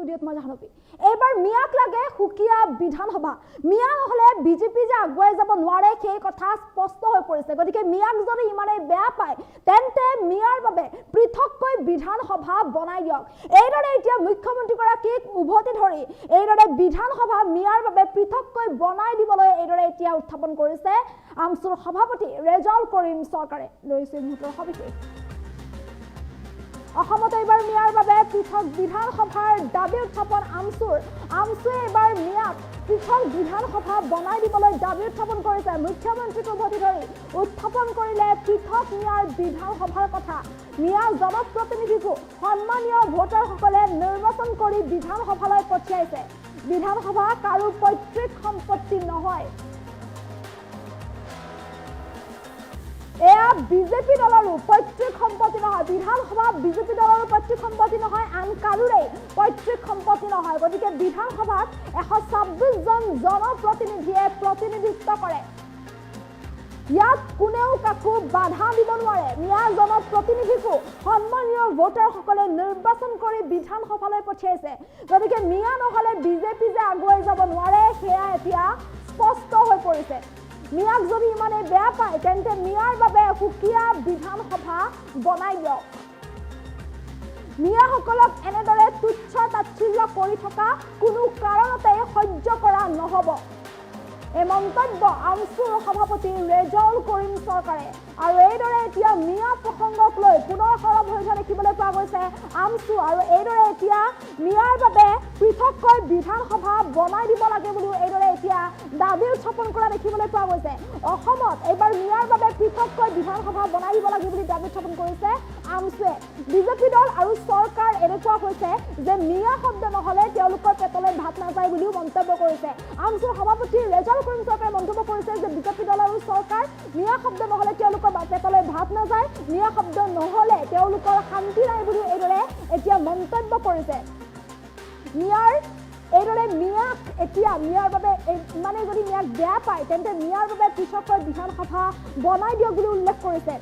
ষ্টুডিঅ'ত মই জাহ্নৱী এইবাৰ মিয়াক লাগে সুকীয়া বিধানসভা মিয়া নহলে বিজেপি যে আগুৱাই যাব নোৱাৰে সেই কথা স্পষ্ট হৈ পৰিছে গতিকে মিয়াক যদি ইমানে বেয়া পায় তেন্তে মিয়াৰ বাবে পৃথককৈ বিধানসভা বনাই দিয়ক এইদৰে এতিয়া মুখ্যমন্ত্ৰীগৰাকীক উভতি ধৰি এইদৰে বিধানসভা মিয়াৰ বাবে পৃথককৈ বনাই দিবলৈ এইদৰে এতিয়া উত্থাপন কৰিছে আমছুৰ সভাপতি ৰেজাউল কৰিম চৰকাৰে লৈছে মুহূৰ্তৰ সবিশেষ অসমত এইবাৰ মিয়াৰ বাবে পৃথক বিধানসভাৰ দাবী উত্থাপন আমছুৱে এইবাৰ মিয়াক পৃথক বিধানসভা বনাই দিবলৈ দাবী উত্থাপন কৰিছে মুখ্যমন্ত্ৰীক উভতি ধৰি উত্থাপন কৰিলে পৃথক মিয়াৰ বিধানসভাৰ কথা মিয়া জনপ্ৰতিনিধিকো সন্মানীয় ভোটাৰসকলে নিৰ্বাচন কৰি বিধানসভালৈ পঠিয়াইছে বিধানসভা কাৰো পৈতৃক সম্পত্তি নহয় এয়া বিজেপি দলৰো পৈতৃক সম্পত্তি নহয় বিধানসভা বিজেপি দলৰো পৈতৃক সম্পত্তি নহয় আন কাৰোৰে পৈতৃক সম্পত্তি নহয় গতিকে বিধানসভাত 126 জন জনপ্ৰতিনিধিয়ে প্ৰতিনিধিত্ব কৰে ইয়াত কোনেও কাকো বাধা দিব নোৱাৰে মিয়া জনপ্ৰতিনিধিকো সন্মানীয় ভোটাৰসকলে নিৰ্বাচন কৰি বিধানসভালৈ পঠিয়াইছে গতিকে মিয়া নহলে বিজেপি যে আগুৱাই যাব নোৱাৰে সেয়া এতিয়া স্পষ্ট হৈ পৰিছে মিয়াক যদি ইমানে বেয়া পায় তেন্তে মিয়াৰ বাবে সুকীয়া বিধানসভা বনাই দিয়ক মিয়াসকলক এনেদৰে তুচ্ছ তাচ্ছিল্য কৰি থকা কোনো কাৰণতে সহ্য কৰা নহব এই মন্তব্য আমছুৰ সভাপতি ৰেজাউল কৰিম চৰকাৰে আৰু এইদৰে এতিয়া মিয়া প্ৰসংগক লৈ পুনৰ সৰব হৈ যোৱা দেখিবলৈ পোৱা গৈছে আমছু আৰু এইদৰে এতিয়া মিয়াৰ বাবে পৃথককৈ বিধানসভা বনাই দিব লাগে বুলি এইদৰে এতিয়া দাবী উত্থাপন কৰা দেখিবলৈ পোৱা গৈছে অসমত এইবাৰ মিয়াৰ বাবে পৃথককৈ বিধানসভা বনাই দিব লাগে বুলি দাবী উত্থাপন কৰিছে আমছুৱে বিজেপি দল আৰু চৰকাৰ এনেকুৱা হৈছে যে মিয়া শব্দ নহলে তেওঁলোকৰ পেটলৈ ভাত নাযায় বুলিও মন্তব্য কৰিছে আমছুৰ সভাপতি ৰেজাউল কৰিম চৰকাৰে মন্তব্য কৰিছে যে বিজেপি দল আৰু চৰকাৰ মিয়া শব্দ নহলে তেওঁলোকৰ পেটলৈ ভাত নাযায় মিয়া শব্দ নহলে তেওঁলোকৰ শান্তি নাই বুলি এইদৰে এতিয়া মন্তব্য কৰিছে মিয়াৰ এইদৰে মিয়াক এতিয়া মিয়াৰ বাবে মানে যদি মিয়াক বেয়া পায় তেন্তে মিয়াৰ বাবে পৃথককৈ বিধানসভা বনাই দিয়ক বুলি উল্লেখ কৰিছে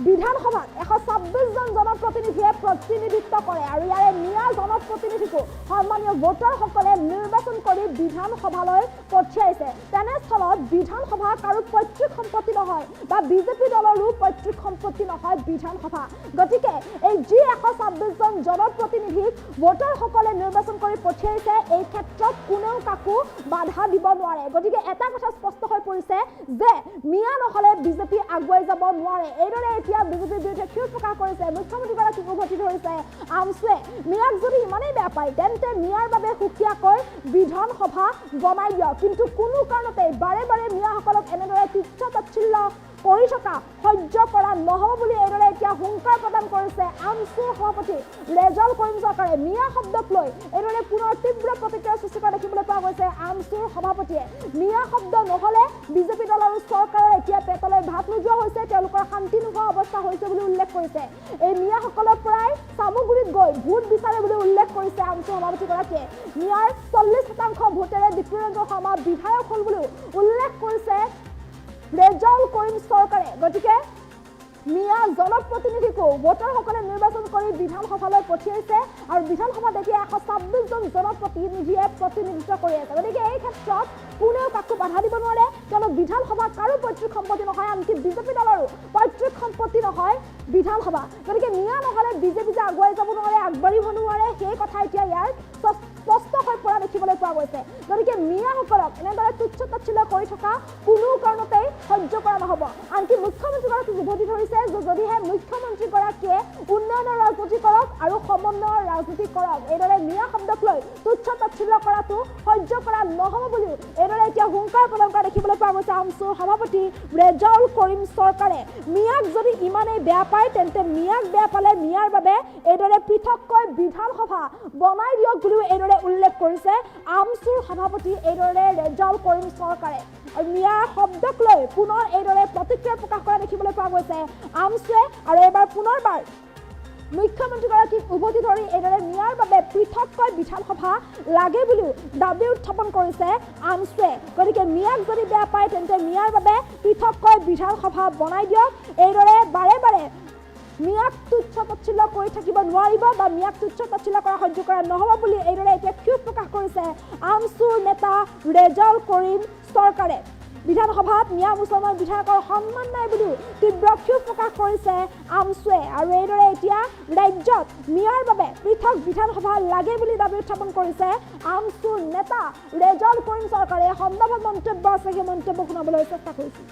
বিধানসভাত 126 জন জনপ্ৰতিনিধিয়ে প্ৰতিনিধিত্ব কৰে আৰু ইয়াৰে মিয়া জনপ্ৰতিনিধিকো সন্মানীয় ভোটাৰসকলে নিৰ্বাচন কৰি বিধানসভালৈ পঠিয়াইছে তেনেস্থলত বিধানসভা কাৰো পৈতৃক সম্পত্তি নহয় বা বিজেপি দলৰো পৈতৃক সম্পত্তি নহয় বিধানসভা গতিকে এই যি 126 জন জনপ্ৰতিনিধিক ভোটাৰসকলে নিৰ্বাচন কৰি পঠিয়াইছে এই ক্ষেত্ৰত কোনেও কাকো বাধা দিব নোৱাৰে গতিকে এটা কথা স্পষ্ট হৈ পৰিছে যে মিয়া নহলে বিজেপি আগুৱাই যাব নোৱাৰে এইদৰে এতিয়া বিজেপিৰ বিৰুদ্ধে ক্ষোভ প্ৰকাশ কৰিছে মুখ্যমন্ত্ৰীগৰাকীক উভতি ধৰিছে আমছুৱে মিয়াক যদি ইমানেই বেয়া পায় তেন্তে মিয়াৰ বাবে সুকীয়াকৈ বিধানসভা বনাই দিয়ক কিন্তু কোনো কাৰণতে বাৰে বাৰে মিয়াসকলক এনেদৰে তুচ্ছ তাচ্ছিল্য কৰি থকা সহ্য কৰা নহব বুলি এইদৰে এতিয়া হুংকাৰ প্ৰদান কৰিছে আমছুৰ সভাপতি ৰেজাউল কৰিম চৰকাৰে মিয়া শব্দক লৈ এইদৰে পুনৰ তীব্ৰ প্ৰতিক্ৰিয়া সৃষ্টি কৰা দেখিবলৈ পোৱা গৈছে আমছুৰ সভাপতিয়ে মিয়া শব্দ নহলে বিজেপি দল আৰু চৰকাৰৰ এতিয়া পেটলৈ ভাত নোযোৱা হৈছে তেওঁলোকৰ শান্তি নোহোৱা অৱস্থা হৈছে বুলি উল্লেখ কৰিছে এই মিয়াসকলক প্ৰায় চামুগুৰিত গৈ ভোট বিচাৰে বুলি উল্লেখ কৰিছে আমছুৰ সভাপতিগৰাকীয়ে মিয়াৰ 40% ভোটেৰে বিপ্লৱেন্দ্ৰ শৰ্মা বিধায়ক হল বুলি উল্লেখ কৰিছে ৰেজাউল কৰিম চৰকাৰে গতিকে মিয়া জনপ্ৰতিনিধিকো ভোটাৰসকলে নিৰ্বাচন কৰি বিধানসভালৈ পঠিয়াইছে আৰু বিধানসভাত এতিয়া 126 জন জনপ্ৰতিনিধিয়ে প্ৰতিনিধিত্ব কৰি আছে গতিকে এই ক্ষেত্ৰত কোনেও কাকো বাধা দিব নোৱাৰে কিয়নো বিধানসভা কাৰো পৈতৃক সম্পত্তি নহয় আনকি বিজেপি দলৰো পৈতৃক সম্পত্তি নহয় বিধানসভা গতিকে মিয়া নহলে বিজেপি যে আগুৱাই যাব নোৱাৰে আগবাঢ়িব নোৱাৰে সেই কথা এতিয়া ইয়াৰ স্পষ্ট হৈ পৰা দেখিবলৈ পোৱা গৈছে গতিকে মিয়াসকলক এনেদৰে তুচ্ছ তাচ্ছিল্য কৰি থকা কোনো কাৰণতে সহ্য কৰা নহব আনকি মুখ্যমন্ত্ৰীগৰাকীক উভতি ধৰিছে যে যদিহে মুখ্যমন্ত্ৰীগৰাকীয়ে উন্নয়নৰ ৰাজনীতি কৰক আৰু সমন্বয়ৰ ৰাজনীতি কৰক এইদৰে মিয়া শব্দক লৈ তুচ্ছ তাচ্ছিল্য কৰাটো সহ্য কৰা নহব বুলিও এইদৰে এতিয়া হুংকাৰ প্ৰদান কৰা দেখিবলৈ পোৱা গৈছে আমছুৰ সভাপতি ৰেজাউল কৰিম চৰকাৰে মিয়াক যদি ইমানেই বেয়া পায় তেন্তে মিয়াক বেয়া পালে মিয়াৰ বাবে এইদৰে পৃথককৈ বিধানসভা বনাই দিয়ক বুলিও এইদৰে উল্লেখ কৰিছে আমছুৰ সভাপতি এইদৰে ৰেজাউল কৰিম চৰকাৰে আৰু মিয়া শব্দক লৈ পুনৰ এইদৰে প্ৰতিক্ৰিয়া প্ৰকাশ কৰা দেখিবলৈ পোৱা গৈছে আমছুৱে আৰু এইবাৰ পুনৰবাৰ মুখ্যমন্ত্ৰীগৰাকীক উভতি ধৰি এইদৰে মিয়াৰ বাবে পৃথককৈ বিধানসভা লাগে বুলিও দাবী উত্থাপন কৰিছে আমছুৱে গতিকে মিয়াক যদি বেয়া পায় তেন্তে মিয়াৰ বাবে পৃথককৈ বিধানসভা বনাই দিয়ক এইদৰে বাৰে বাৰে মিয়াক তুচ্ছ তাচ্ছিল্য কৰি থাকিব নোৱাৰিব বা মিয়াক তুচ্ছ তাচ্ছিল্য কৰা সহ্য কৰা নহ'ব বুলি এইদৰে এতিয়া ক্ষোভ প্ৰকাশ কৰিছে আমছুৰ নেতা ৰেজাউল কৰিম চৰকাৰে। বিধানসভাত মিয়া মুছলমান বিধায়কৰ সন্মান নাই বুলিও তীব্ৰ ক্ষোভ প্ৰকাশ কৰিছে আমছুৱে আৰু এইদৰে এতিয়া ৰাজ্যত মিয়াৰ বাবে পৃথক বিধানসভা লাগে বুলি দাবী উত্থাপন কৰিছে আমছুৰ নেতা ৰেজাউল কৰিম চৰকাৰে। সন্দৰ্ভত মন্তব্য আছে, সেই মন্তব্য শুনাবলৈ চেষ্টা কৰিছোঁ।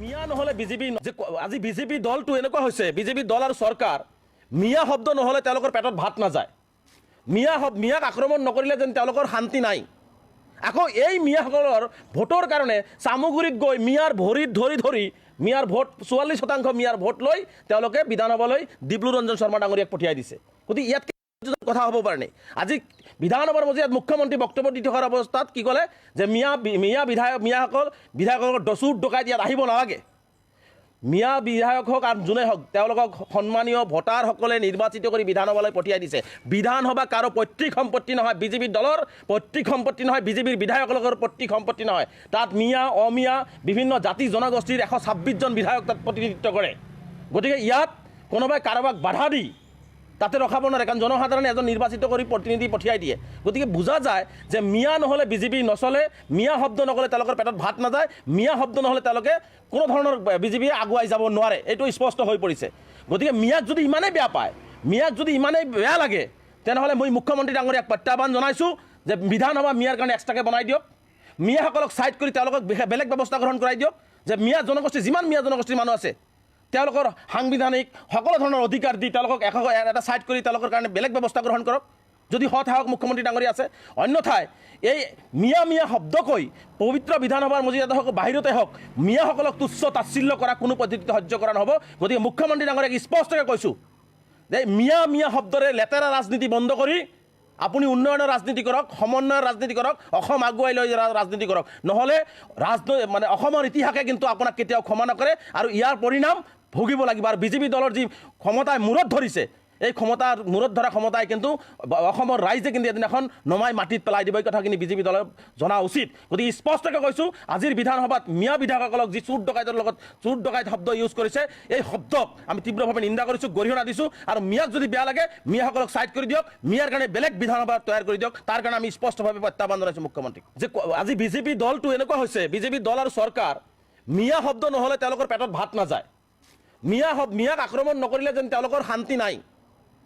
মিয়া নহলে বিজেপি আজি বিজেপি দলটো এনেকুৱা হৈছে, বিজেপি দল আৰু চৰকাৰ মিয়া শব্দ নহলে তেওঁলোকৰ পেটত ভাত নাযায়। মিয়াক আক্ৰমণ নকৰিলে যেন তেওঁলোকৰ শান্তি নাই। আকৌ এই মিয়াসকলৰ ভোটৰ কাৰণে চামুগুৰিত গৈ মিয়াৰ ভৰিত ধৰি মিয়াৰ ভোট 44% মিয়াৰ ভোট লৈ তেওঁলোকে বিধানসভালৈ ডিব্ৰু ৰঞ্জন শৰ্মা ডাঙৰীয়াক পঠিয়াই দিছে। গতিকে ইয়াত কথা হ'ব পাৰে নাই। আজি বিধানসভাৰ মজিয়াত মুখ্যমন্ত্ৰী বক্তব্য দি থকাৰ অৱস্থাত কি ক'লে যে বিধায়কৰ চুৰ ডকাইত ইয়াত আহিব নালাগে। মিয়া বিধায়ক হওক আৰু যোনে হওক তেওঁলোকক সন্মানীয় ভোটাৰসকলে নিৰ্বাচিত কৰি বিধানসভালৈ পঠিয়াই দিছে। বিধানসভা কাৰো পৈতৃক সম্পত্তি নহয়, বিজেপি দলৰ পৈতৃক সম্পত্তি নহয়, বিজেপিৰ বিধায়কসকলৰ পৈতৃক সম্পত্তি নহয়। তাত মিয়া অমিয়া বিভিন্ন জাতি জনগোষ্ঠীৰ 126জন বিধায়ক তাত প্ৰতিনিধিত্ব কৰে। গতিকে ইয়াত কোনোবাই কাৰোবাক বাধা দি তাতে ৰখাব নোৱাৰে, কাৰণ জনসাধাৰণে এজন নিৰ্বাচিত কৰি প্ৰতিনিধি পঠিয়াই দিয়ে। গতিকে বুজা যায় যে মিয়া নহ'লে বিজেপি নচলে, মিয়া শব্দ নক'লে তেওঁলোকৰ পেটত ভাত নাযায়, মিয়া শব্দ নহ'লে তেওঁলোকে কোনো ধৰণৰ বিজেপিয়ে আগুৱাই যাব নোৱাৰে, এইটো স্পষ্ট হৈ পৰিছে। গতিকে মিয়াক যদি ইমানেই বেয়া পায়, মিয়াক যদি ইমানেই বেয়া লাগে, তেনেহ'লে মই মুখ্যমন্ত্ৰী ডাঙৰীয়াক প্ৰত্যাহ্বান জনাইছোঁ যে বিধানসভা মিয়াৰ কাৰণে এক্সট্ৰাকৈ বনাই দিয়ক। মিয়াসকলক ছাইড কৰি তেওঁলোকক বেলেগ ব্যৱস্থা গ্ৰহণ কৰাই দিয়ক, যে মিয়া জনগোষ্ঠী যিমান মিয়া জনগোষ্ঠীৰ মানুহ আছে তেওঁলোকৰ সাংবিধানিক সকলো ধৰণৰ অধিকাৰ দি তেওঁলোকক এটা ছাইড কৰি তেওঁলোকৰ কাৰণে বেলেগ ব্যৱস্থা গ্ৰহণ কৰক, যদি সৎসাহক মুখ্যমন্ত্ৰী ডাঙৰীয়া আছে। অন্যথায় এই মিয়া শব্দ কৈ পবিত্ৰ বিধানসভাৰ মজিয়াতে হওক বাহিৰতে হওক মিয়াসকলক তুচ্ছ তাচ্ছিল্য কৰা কোনো পদ্ধতিতে সহ্য কৰা নহ'ব। গতিকে মুখ্যমন্ত্ৰী ডাঙৰীয়াক স্পষ্টকৈ কৈছোঁ যে মিয়া শব্দৰে লেতেৰা ৰাজনীতি বন্ধ কৰি আপুনি উন্নয়নৰ ৰাজনীতি কৰক, সমন্বয়ৰ ৰাজনীতি কৰক, অসম আগুৱাই লৈ ৰাজনীতি কৰক। নহ'লে অসমৰ ইতিহাসে কিন্তু আপোনাক কেতিয়াও ক্ষমা নকৰে আৰু ইয়াৰ পৰিণাম ভুগিব লাগিব। আৰু বিজেপি দলৰ যি ক্ষমতাই মূৰত ধৰিছে, এই ক্ষমতাৰ মূৰত ধৰা ক্ষমতাই কিন্তু অসমৰ ৰাইজে কিন্তু এদিনাখন নমাই মাটিত পেলাই দিব, এই কথাখিনি বিজেপি দলে জনা উচিত। গতিকে স্পষ্টকৈ কৈছোঁ, আজিৰ বিধানসভাত মিয়া বিধায়কসকলক যি চুৰ ডকাইত শব্দ ইউজ কৰিছে, এই শব্দক আমি তীব্ৰভাৱে নিন্দা কৰিছোঁ, গৰিহণা দিছোঁ। আৰু মিয়াক যদি বেয়া লাগে মিয়াসকলক ছাইড কৰি দিয়ক, মিয়াৰ কাৰণে বেলেগ বিধানসভা তৈয়াৰ কৰি দিয়ক। তাৰ কাৰণে আমি স্পষ্টভাৱে প্ৰত্যাহ্বান জনাইছোঁ মুখ্যমন্ত্ৰীক যে আজি বিজেপি দলটো এনেকুৱা হৈছে, বিজেপি দল আৰু চৰকাৰ মিয়া শব্দ নহ'লে তেওঁলোকৰ পেটত ভাত নাযায়। মিয়াক আক্ৰমণ নকৰিলে যেন তেওঁলোকৰ শান্তি নাই।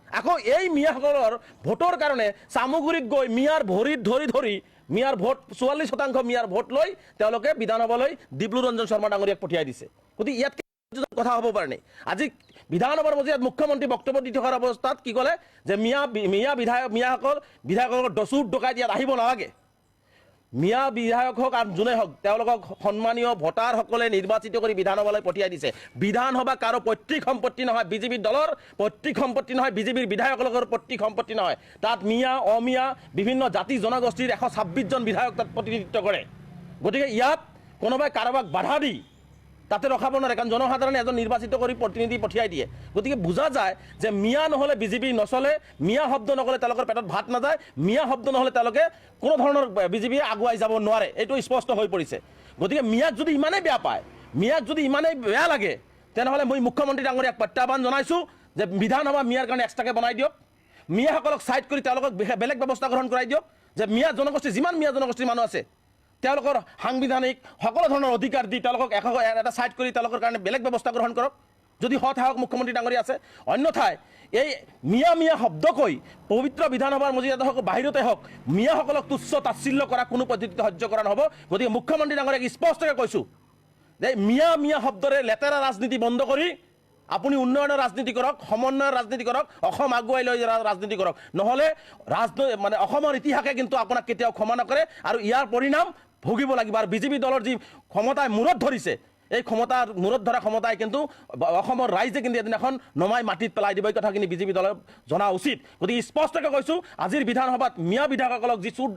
আকৌ এই মিয়াসকলৰ ভোটৰ কাৰণে চামুগুৰিত গৈ মিয়াৰ ভৰিত ধৰি মিয়াৰ ভোট 44% মিয়াৰ ভোট লৈ তেওঁলোকে বিধানসভালৈ ডিব্ৰু ৰঞ্জন শৰ্মা ডাঙৰীয়াক পঠিয়াই দিছে। গতিকে ইয়াত কথা হ'ব পাৰে নাই। আজি বিধানসভাৰ মজিয়াত মুখ্যমন্ত্ৰী বক্তব্য দি থকাৰ অৱস্থাত কি ক'লে যে বিধায়কৰ চুৰ ডকাইত ইয়াত আহিব নালাগে। মিয়া বিধায়ক হওক আৰু যোনে হওক তেওঁলোকক সন্মানীয় ভোটাৰসকলে নিৰ্বাচিত কৰি বিধানসভালৈ পঠিয়াই দিছে। বিধানসভা কাৰো পৈতৃক সম্পত্তি নহয়, বিজেপি দলৰ পৈতৃক সম্পত্তি নহয়, বিজেপিৰ বিধায়কসকলৰ পৈতৃক সম্পত্তি নহয়। তাত মিয়া অমিয়া বিভিন্ন জাতি জনগোষ্ঠীৰ 126জন বিধায়ক তাত প্ৰতিনিধিত্ব কৰে। গতিকে ইয়াত কোনোবাই কাৰোবাক বাধা দি তাতে ৰখাব নোৱাৰে, কাৰণ জনসাধাৰণে এজন নিৰ্বাচিত কৰি প্ৰতিনিধি পঠিয়াই দিয়ে। গতিকে বুজা যায় যে মিয়া নহ'লে বিজেপি নচলে, মিয়া শব্দ নক'লে তেওঁলোকৰ পেটত ভাত নাযায়, মিয়া শব্দ নহ'লে তেওঁলোকে কোনো ধৰণৰ বিজেপিয়ে আগুৱাই যাব নোৱাৰে, এইটো স্পষ্ট হৈ পৰিছে। গতিকে মিয়াক যদি ইমানেই বেয়া পায়, মিয়াক যদি ইমানেই বেয়া লাগে, তেনেহ'লে মই মুখ্যমন্ত্ৰী ডাঙৰীয়াক প্ৰত্যাহ্বান জনাইছোঁ যে বিধানসভা মিয়াৰ কাৰণে এক্সট্ৰাকৈ বনাই দিয়ক, মিয়াসকলক ছাইড কৰি তেওঁলোকক বেলেগ ব্যৱস্থা গ্ৰহণ কৰাই দিয়ক, যে মিয়া জনগোষ্ঠী যিমান মিয়া জনগোষ্ঠীৰ মানুহ আছে তেওঁলোকৰ সাংবিধানিক সকলো ধৰণৰ অধিকাৰ দি তেওঁলোকক এটা ছাইড কৰি তেওঁলোকৰ কাৰণে বেলেগ ব্যৱস্থা গ্ৰহণ কৰক, যদি সৎসাহক মুখ্যমন্ত্ৰী ডাঙৰীয়া আছে। অন্যথায় এই মিয়া শব্দ কৈ পবিত্ৰ বিধানসভাৰ মজিয়াতে হওক বাহিৰতে হওক মিয়াসকলক তুচ্ছ তাচ্ছিল্য কৰা কোনো পদ্ধতিতে সহ্য কৰা নহ'ব। গতিকে মুখ্যমন্ত্ৰী ডাঙৰীয়াক স্পষ্টকৈ কৈছোঁ যে মিয়া শব্দৰে লেতেৰা ৰাজনীতি বন্ধ কৰি আপুনি উন্নয়নৰ ৰাজনীতি কৰক, সমন্বয়ৰ ৰাজনীতি কৰক, অসম আগুৱাই লৈ ৰাজনীতি কৰক। নহ'লে অসমৰ ইতিহাসে কিন্তু আপোনাক কেতিয়াও ক্ষমা নকৰে আৰু ইয়াৰ পৰিণাম ভুগিব লাগিব। আৰু বিজেপি দলৰ যি ক্ষমতাই মূৰত ধৰিছে, এই ক্ষমতাৰ মূৰত ধৰা ক্ষমতাই কিন্তু অসমৰ ৰাইজে কিন্তু এদিনাখন নমাই মাটিত পেলাই দিব, এই কথাখিনি বিজেপি দলে জনা উচিত। গতিকে স্পষ্টকৈ কৈছোঁ, আজিৰ বিধানসভাত মিয়া বিধায়কসকলক যি চুৰ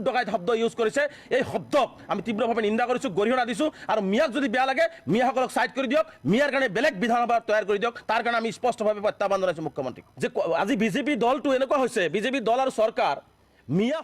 ডকাইত শব্দ ইউজ কৰিছে, এই শব্দক আমি তীব্ৰভাৱে নিন্দা কৰিছোঁ, গৰিহণা দিছোঁ। আৰু মিয়াক যদি বেয়া লাগে মিয়াসকলক ছাইড কৰি দিয়ক, মিয়াৰ কাৰণে বেলেগ বিধানসভা তৈয়াৰ কৰি দিয়ক। তাৰ কাৰণে আমি স্পষ্টভাৱে প্ৰত্যাহ্বান জনাইছোঁ মুখ্যমন্ত্ৰীক যে আজি বিজেপি দলটো এনেকুৱা হৈছে, বিজেপি দল আৰু চৰকাৰ মিয়া